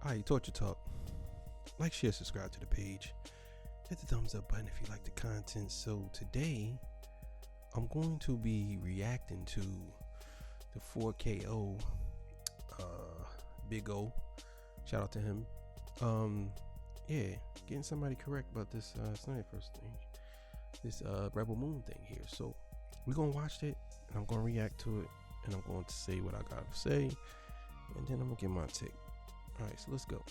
Hi, Torture Talk. Like, share, subscribe to the page. Hit the thumbs up button if you like the content. So today, I'm going to be reacting to the 4KO, Big O. Shout out to him. Yeah, getting somebody correct about this Sniper's thing. This Rebel Moon thing here. So we're gonna watch it, and I'm gonna react to it, and I'm going to say what I gotta say, and then I'm gonna get my take. All right, so let's go.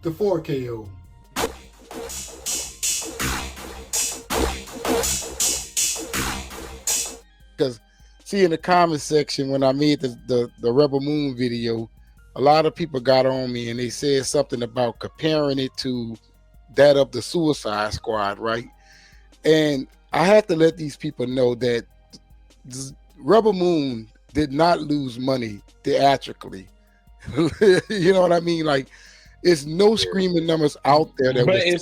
The 4KO. Because see, in the comment section when I made the Rebel Moon video, a lot of people got on me and they said something about comparing it to that of the Suicide Squad, right? And I have to let these people know that Rebel Moon did not lose money theatrically. You know what I mean? Like, it's no screaming numbers out there that it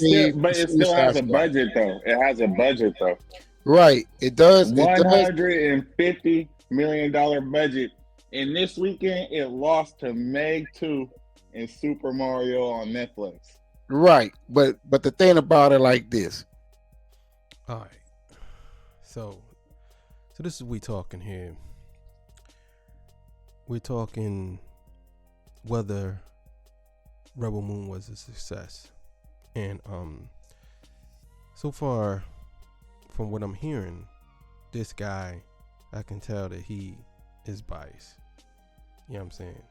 still has a budget though. It has a budget though. Right. It does. $150 million budget. And this weekend it lost to Meg 2 and Super Mario on Netflix. Right. But the thing about it like this. All right. So this is what we talking here. We're talking whether Rebel Moon was a success. And so far from what I'm hearing, this guy, I can tell that he is biased. You know what I'm saying?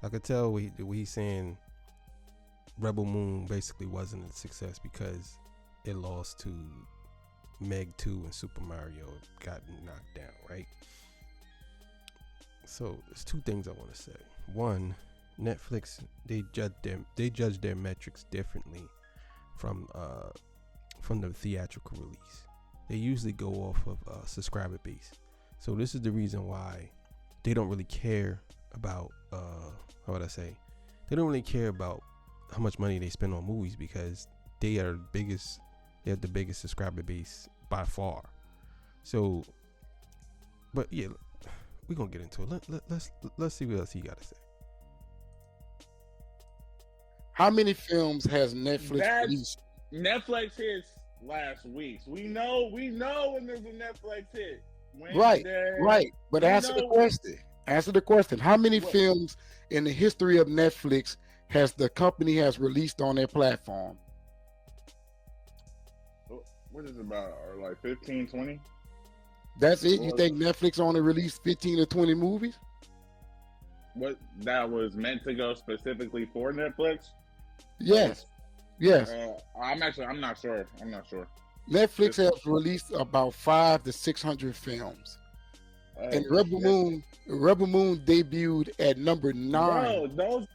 I could tell what he's saying. Rebel Moon basically wasn't a success because it lost to Meg 2 and Super Mario got knocked down, right? So there's two things I want to say. One, Netflix, they judge their metrics differently from the theatrical release. They usually go off of subscriber base. So this is the reason why they don't really care about how would I say? They don't really care about how much money they spend on movies because they have the biggest subscriber base by far. So, but yeah, we're gonna get into it. Let's see what else he got to say. How many films has Netflix released? Netflix hits last week. We know when there's a Netflix hit. Wednesday, right. But answer the question. Answer the question. How many films in the history of Netflix has the company has released on their platform? What is it about? Or like 15, 20? That's it? You think Netflix only released 15 or 20 movies? What, that was meant to go specifically for Netflix? Yes. Yes. I'm not sure. Netflix has released about 500 to 600 films. And Rebel Moon debuted at number 9. Bro, those.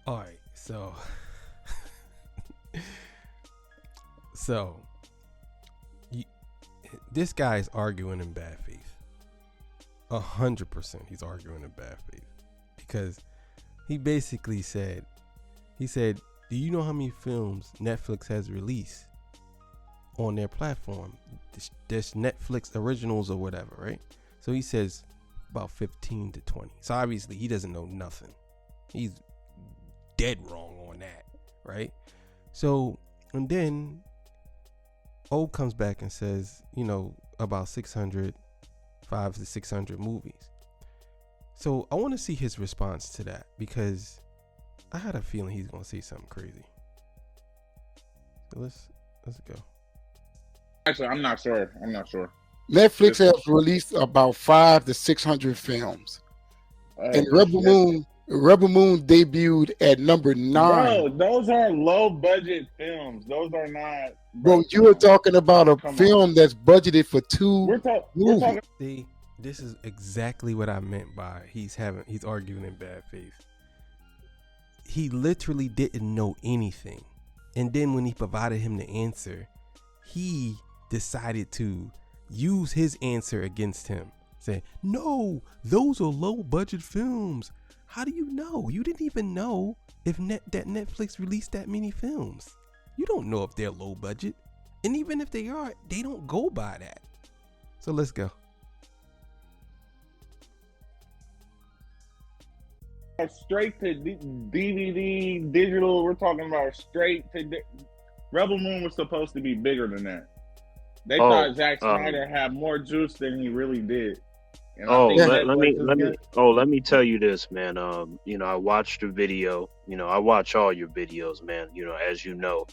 All right, so this guy is arguing in bad faith. 100% he's arguing in bad faith because he basically said, do you know how many films Netflix has released on their platform? This Netflix originals or whatever, right? So he says about 15 to 20. So obviously he doesn't know nothing. He's dead wrong on that, right? So, and then O comes back and says, about 500 to 600 movies. So I want to see his response to that because I had a feeling he's gonna say something crazy. So let's go. Actually, I'm not sure. Netflix has released about 500 to 600 films, and Rebel Moon debuted at number 9. Bro, those are low budget films. Those are not. Bro, you were talking about a film that's budgeted for 2 movies. This is exactly what I meant by he's arguing in bad faith. He literally didn't know anything. And then when he provided him the answer, he decided to use his answer against him. Saying, no, those are low budget films. How do you know? You didn't even know if that Netflix released that many films. You don't know if they're low budget. And even if they are, they don't go by that. So let's go. Straight to DVD, digital. We're talking about straight to. Rebel Moon was supposed to be bigger than that. They thought Zack Snyder had more juice than he really did. And let me tell you this, man. I watched the video. I watch all your videos, man. As you know,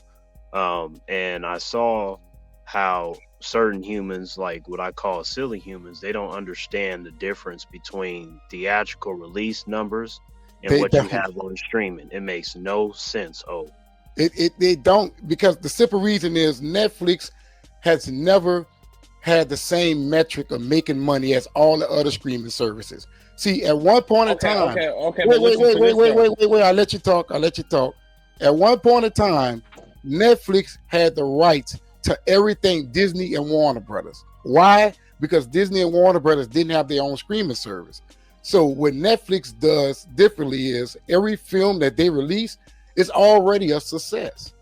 and I saw how certain humans, like what I call silly humans, they don't understand the difference between theatrical release numbers and what you have on streaming. It makes no sense. They don't, because the simple reason is Netflix has never had the same metric of making money as all the other streaming services. See, at one point in time, wait, I'll let you talk. At one point in time, Netflix had the rights to everything Disney and Warner Brothers. Why? Because Disney and Warner Brothers didn't have their own streaming service. So what Netflix does differently is every film that they release is already a success.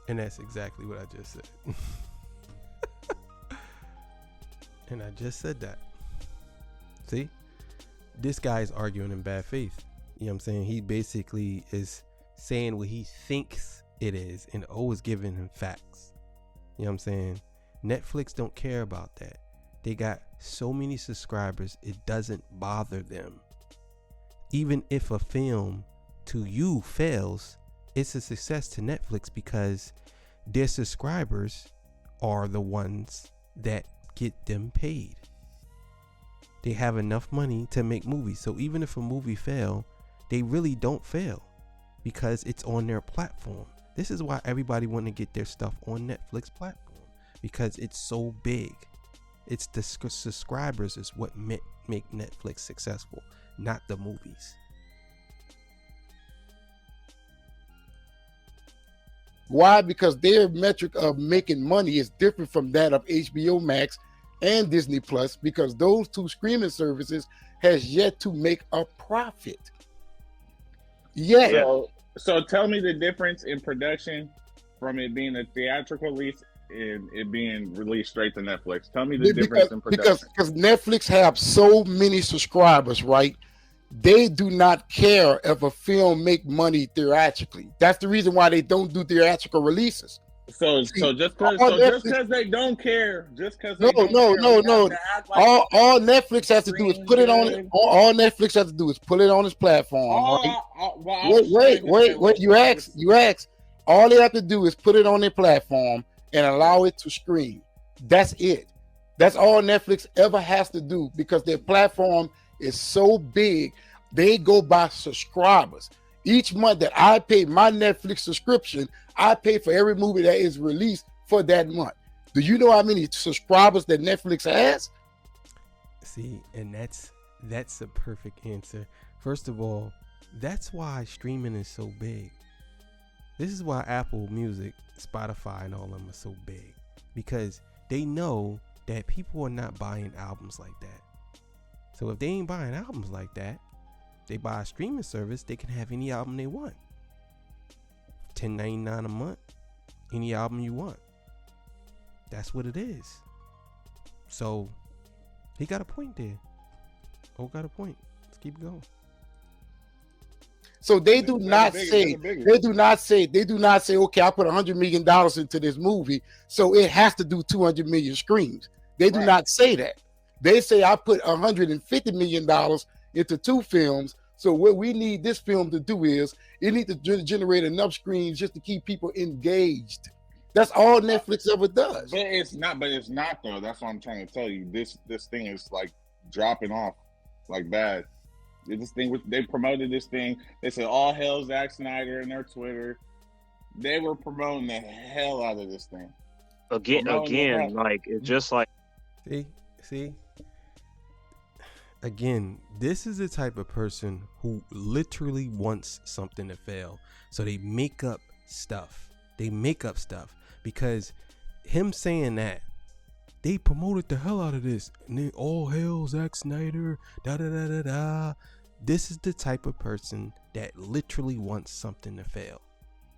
And that's exactly what I just said. And I just said that. See? This guy is arguing in bad faith. You know what I'm saying? He basically is saying what he thinks it is and always giving him facts. You know what I'm saying? Netflix don't care about that. They got so many subscribers, it doesn't bother them. Even if a film to you fails, it's a success to Netflix because their subscribers are the ones that get them paid. They have enough money to make movies. So even if a movie fail, they really don't fail because it's on their platform. This is why everybody want to get their stuff on Netflix platform, because it's so big. It's the subscribers is what make Netflix successful, not the movies. Why? Because their metric of making money is different from that of HBO Max and Disney Plus, because those two streaming services has yet to make a profit. So tell me the difference in production from it being a theatrical release and it being released straight to Netflix. Tell me the difference in production. Because Netflix have so many subscribers, right? They do not care if a film make money theatrically. That's the reason why they don't do theatrical releases. So just because they don't care, all Netflix has to do is put it on. All Netflix has to do is put it on its platform. Wait. You ask. All they have to do is put it on their platform and allow it to stream. That's it. That's all Netflix ever has to do, because their platform is so big. They go by subscribers. Each month that I pay my Netflix subscription, I pay for every movie that is released for that month. Do you know how many subscribers that Netflix has? See, and that's a perfect answer. First of all, that's why streaming is so big. This is why Apple Music, Spotify, and all of them are so big, because they know that people are not buying albums like that. So if they ain't buying albums like that, they buy a streaming service, they can have any album they want. $10.99 a month, any album you want. That's what it is. So he got a point there. Got a point. Let's keep going. So they do not say, okay, I put $100 million into this movie, so it has to do 200 million streams. They do not say that. They say I put $150 million into two films. So what we need this film to do is it needs to generate enough screens just to keep people engaged. That's all Netflix ever does. But it's not though. That's what I'm trying to tell you. This thing is like dropping off like bad. They promoted this thing. They said all hell Zack Snyder in their Twitter. They were promoting the hell out of this thing. Again, like it's just like see. Again, this is the type of person who literally wants something to fail. So they make up stuff. Because him saying that, they promoted the hell out of this. And then all hell Zack Snyder, da-da-da-da-da. This is the type of person that literally wants something to fail.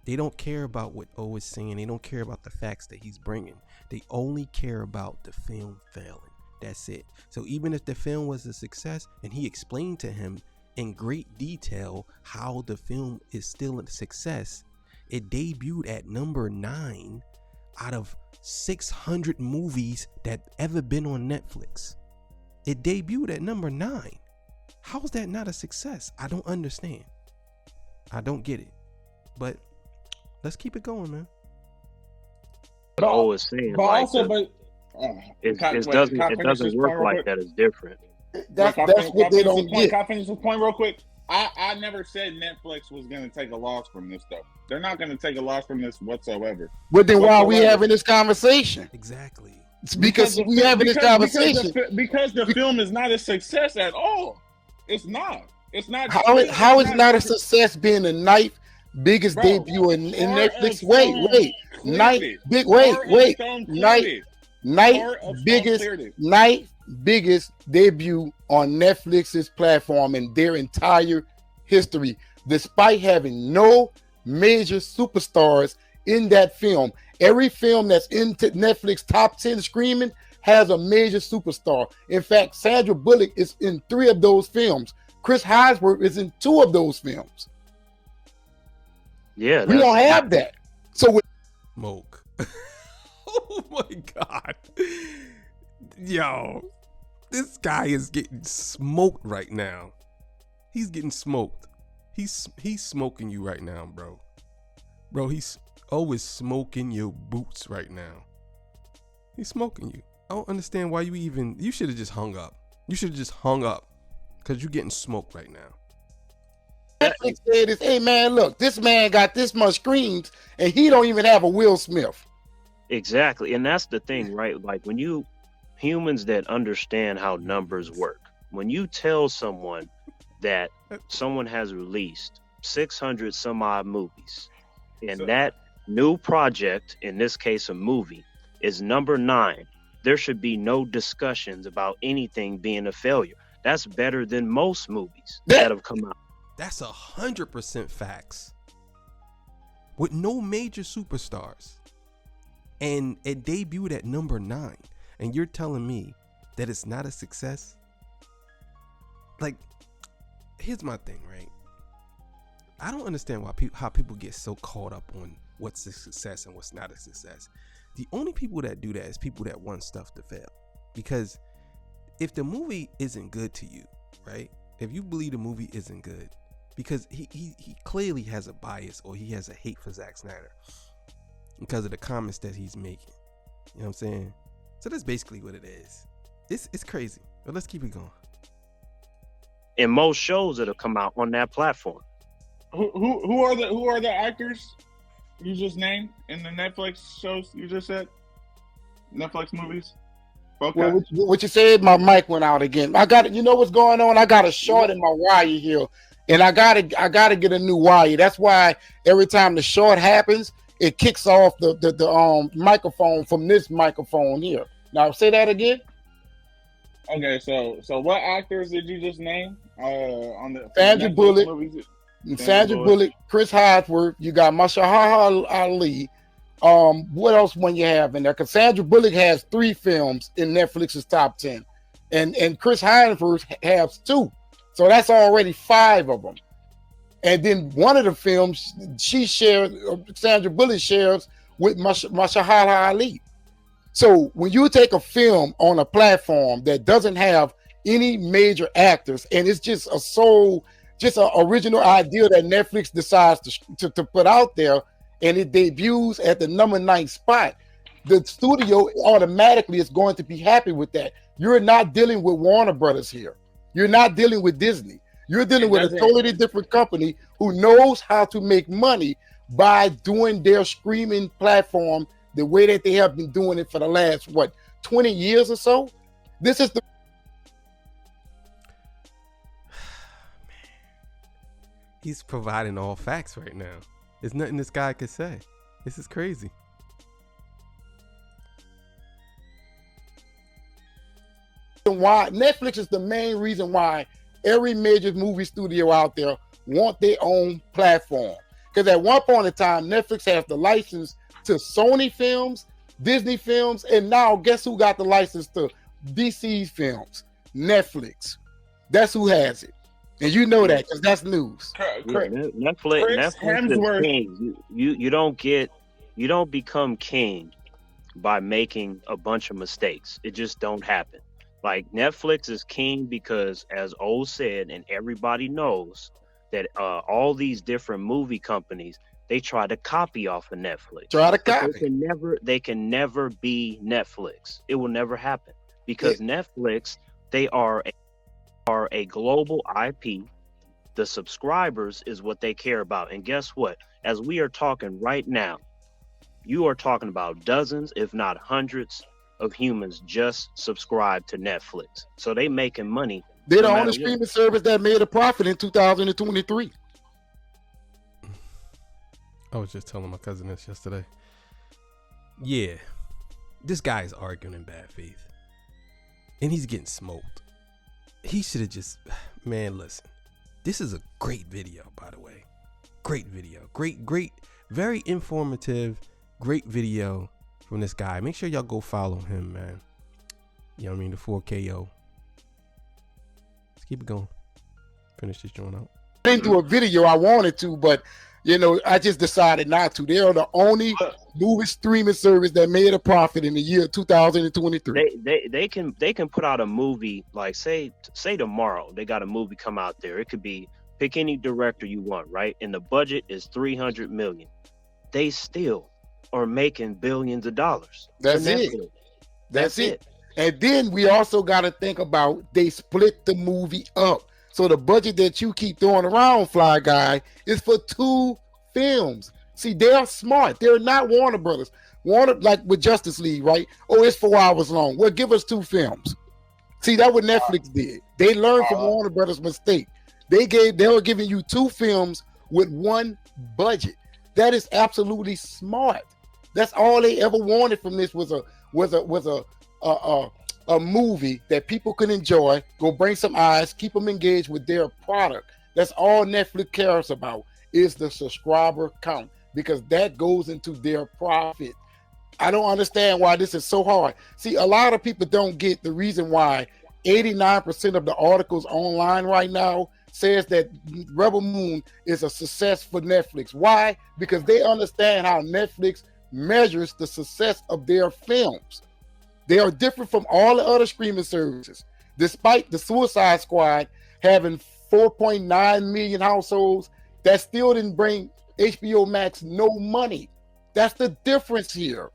They don't care about what O is saying. They don't care about the facts that he's bringing. They only care about the film failing. That's it. So even if the film was a success, and he explained to him in great detail how the film is still a success, it debuted at number 9 out of 600 movies that ever been on Netflix. It debuted at number 9. How is that not a success? I don't understand. I don't get it. But let's keep it going, man. But O is saying, but like, also, it doesn't work like that. It's different. That's what they don't get. Can I finish this point real quick? I never said Netflix was going to take a loss from this, though. They're not going to take a loss from this whatsoever. But then why are we having this conversation? Exactly. It's because we having this conversation. Because the film is not a success at all. It's not. It's not. How is not a success being the ninth biggest debut in Netflix? Wait. Ninth biggest debut on Netflix's platform in their entire history, despite having no major superstars in that film. Every film that's in Netflix top 10 screaming has a major superstar. In fact, Sandra Bullock is in 3 of those films. Chris Hemsworth is in 2 of those films. Yeah, we don't have that. So with Smoke. Oh my God. Yo, this guy is getting smoked right now. He's getting smoked. He's smoking you right now, bro. Bro, he's always smoking your boots right now. He's smoking you. I don't understand why you should have just hung up. You should have just hung up because you're getting smoked right now. Netflix said is, hey man, look, this man got this much screens and he don't even have a Will Smith. Exactly. And that's the thing, right? Like when humans that understand how numbers work, when you tell someone that someone has released 600 some odd movies and that new project, in this case a movie, is number 9, there should be no discussions about anything being a failure. That's better than most movies that have come out. That's 100% facts. With no major superstars. And it debuted at number 9. And you're telling me that it's not a success? Like, here's my thing, right? I don't understand how people get so caught up on what's a success and what's not a success. The only people that do that is people that want stuff to fail. Because if the movie isn't good to you, right? If you believe the movie isn't good, because he clearly has a bias or he has a hate for Zack Snyder because of the comments that he's making. You know what I'm saying? So that's basically what it is. It's crazy. But let's keep it going. In most shows that have come out on that platform. Who are the actors you just named in the Netflix shows you just said? Netflix movies? Okay. Well, what you said, my mic went out again. You know what's going on? I got a short in my wire here, and I gotta get a new wire. That's why every time the short happens, it kicks off the microphone from this microphone here. Now say that again. Okay, so what actors did you just name? On the Sandra Bullock, Chris Hemsworth. You got Mahershala Ali. What else when you have in there? Because Sandra Bullock has 3 films in Netflix's top 10, and Chris Hemsworth has 2, so that's already 5 of them. And then one of the films Sandra Bullock shares with Mahershala Ali. So when you take a film on a platform that doesn't have any major actors and it's just an original idea that Netflix decides to put out there, and it debuts at the number 9 spot, the studio automatically is going to be happy with that. You're not dealing with Warner Brothers here. You're not dealing with Disney. You're dealing with a totally different company who knows how to make money by doing their streaming platform the way that they have been doing it for the last, 20 years or so? This is the... He's providing all facts right now. There's nothing this guy could say. This is crazy. Why Netflix is the main reason why every major movie studio out there want their own platform, Because at one point in time, Netflix has the license to Sony films, Disney films, and now guess who got the license to DC films? Netflix. That's who has it. And you know that because that's news. Netflix is king. You don't become king by making a bunch of mistakes. It just don't happen. Like Netflix is king because, as O said, and everybody knows that all these different movie companies, they try to copy off of Netflix. They can never be Netflix. It will never happen because Netflix, they are a global IP. The subscribers is what they care about. And guess what? As we are talking right now, you are talking about dozens, if not hundreds, of humans just subscribe to Netflix. So they making money. They're the only streaming service that made a profit in 2023. I was just telling my cousin this yesterday. Yeah, this guy is arguing in bad faith. And he's getting smoked. He should have just, man, listen. This is a great video, by the way. Great video. Great, very informative, great video from this guy. Make sure y'all go follow him, man. You know what I mean? The 4KO. Let's keep it going. Finish this joint out. I didn't do a video. I wanted to, but you know, I just decided not to. They are the only movie streaming service that made a profit in the year 2023. They can put out a movie like say tomorrow they got a movie come out there. It could be pick any director you want, right? And the budget is $300 million. They still are making billions of dollars. That's it. And then we also got to think about they split the movie up. So the budget that you keep throwing around, Fly Guy, is for 2 films. See, they're smart. They're not Warner Brothers. Warner, like with Justice League, right? Oh, it's 4 hours long. Well, give us 2 films. See, that's what Netflix did. They learned from Warner Brothers' mistake. They were giving you 2 films with 1 budget. That is absolutely smart. That's all they ever wanted from this was a movie that people can enjoy, go bring some eyes, keep them engaged with their product. That's all Netflix cares about is the subscriber count because that goes into their profit. I don't understand why this is so hard. See, a lot of people don't get the reason why 89% of the articles online right now says that Rebel Moon is a success for Netflix. Why? Because they understand how Netflix measures the success of their films. They are different from all the other streaming services. Despite the Suicide Squad having 4.9 million households, that still didn't bring HBO Max no money. That's the difference here.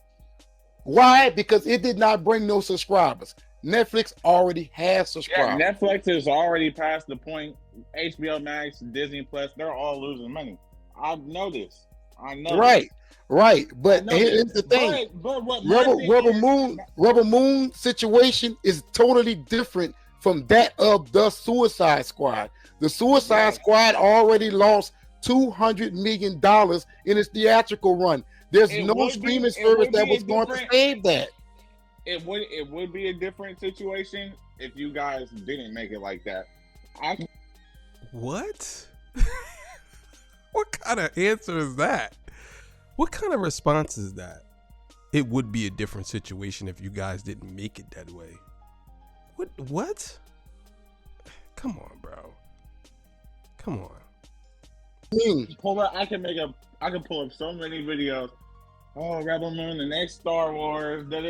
Why? Because it did not bring no subscribers. Netflix already has subscribers. Yeah, Netflix is already past the point. HBO Max, Disney Plus, they're all losing money. I know this. Right. But here's the thing. But what Rebel Moon situation is totally different from that of the Suicide Squad. The Suicide Squad already lost $200 million in its theatrical run. There's no streaming service that was going to save that. It would be a different situation if you guys didn't make it like that. What? What kind of answer is that? What kind of response is that? It would be a different situation if you guys didn't make it that way. What? Come on, bro. Come on. I can pull up so many videos. Oh, Rebel Moon, the next Star Wars. Do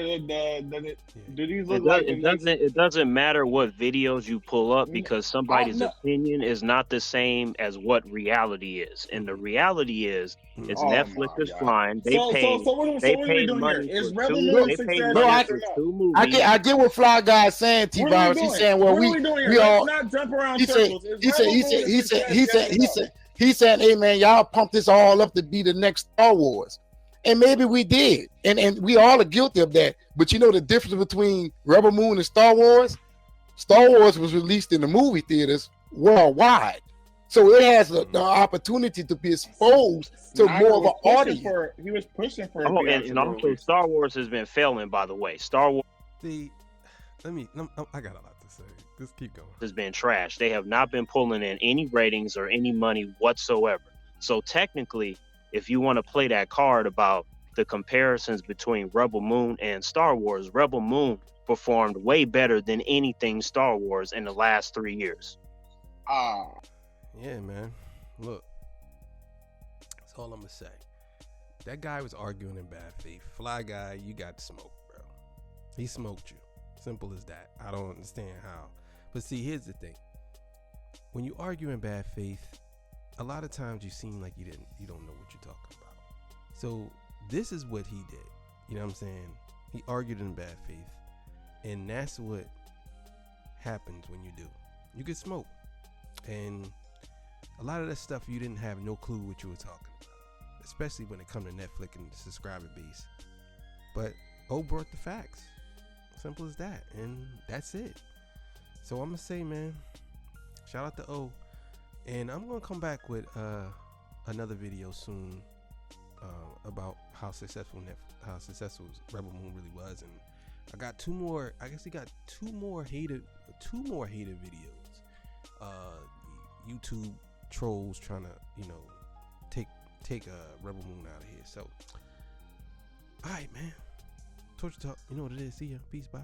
these look like it doesn't matter what videos you pull up because somebody's opinion is not the same as what reality is. And the reality is Netflix is flying. They pay money. Is Rebel Moon success? I get what Fly Guy is saying, T-Virus. He's saying, well, we all not jump around he said, hey man, y'all pump this all up to be the next Star Wars. And maybe we did. And we all are guilty of that. But you know the difference between Rebel Moon and Star Wars? Star Wars was released in the movie theaters worldwide. So it has the opportunity to be exposed to more of an audience. He was pushing for and also Star Wars has been failing, by the way. Star Wars. I got a lot to say. Just keep going. Has been trash. They have not been pulling in any ratings or any money whatsoever. So technically, if you want to play that card about the comparisons between Rebel Moon and Star Wars, Rebel Moon performed way better than anything Star Wars in the last 3 years. Yeah, man. Look, that's all I'm gonna say. That guy was arguing in bad faith. Fly Guy, you got smoked, bro. He smoked you. Simple as that. I don't understand how. But see, here's the thing. When you argue in bad faith, a lot of times you seem like you don't know what you're talking about. So this is what he did. You know what I'm saying? He argued in bad faith. And that's what happens when you do. You get smoked. And a lot of that stuff you didn't have no clue what you were talking about. Especially when it comes to Netflix and the subscriber base. But O brought the facts. Simple as that. And that's it. So I'm going to say, man, shout out to O. And I'm going to come back with another video soon about how successful Rebel Moon really was. And I got two more. I guess he got two more hated videos. YouTube trolls trying to, take Rebel Moon out of here. So, all right, man. Torture Talk. You know what it is. See ya. Peace. Bye.